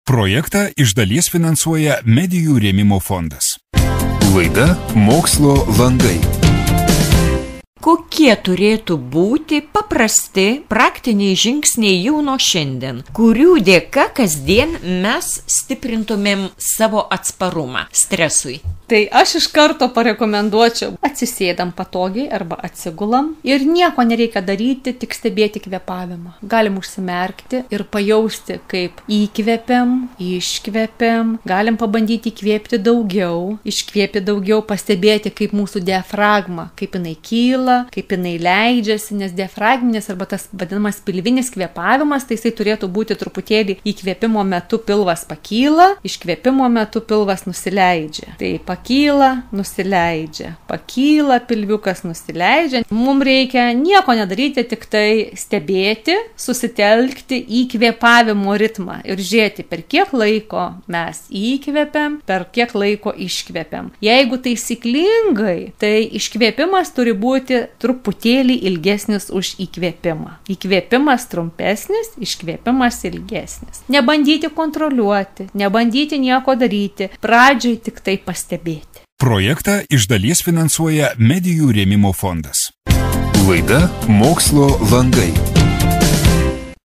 Projektą iš dalies finansuoja Medijų rėmimo fondas. Laida Mokslo langai. Kokie turėtų būti paprasti praktiniai žingsniai jau nuo šiandien, kurių dėka kasdien mes stiprintumėm savo atsparumą stresui? Tai aš iš karto parekomenduočiau atsisėdam patogiai arba atsigulam ir nieko nereikia daryti, tik stebėti kvėpavimą. Galim užsimerkti ir pajausti, kaip įkvepiam, iškvepiam, galim pabandyti įkvėpti daugiau, iškvėpti daugiau, pastebėti, kaip mūsų diafragma, kaip jinai kyla, kaip jinai leidžiasi, nes diafragminis arba tas vadinamas pilvinis kvėpavimas, tai jisai turėtų būti truputėlį įkvėpimo metu pilvas pakyla, iškvėpimo metu pilvas nusileidžia. Tai pakyla, nusileidžia, pakyla, pilviukas nusileidžia. Mums reikia nieko nedaryti, tik tai stebėti, susitelkti į kvėpavimo ritmą ir žiūrėti, per kiek laiko mes įkvepiam, per kiek laiko iškvepiam. Jeigu taisyklingai, tai iškvėpimas turi būti truputėlį ilgesnis už įkvėpimą. Įkvėpimas trumpesnis, iškvėpimas ilgesnis. Nebandyti kontroliuoti, nebandyti nieko daryti, pradžiai tik tai pastebėti. Projektą iš dalies finansuoja Medijų rėmimo fondas. Laida Mokslo langai.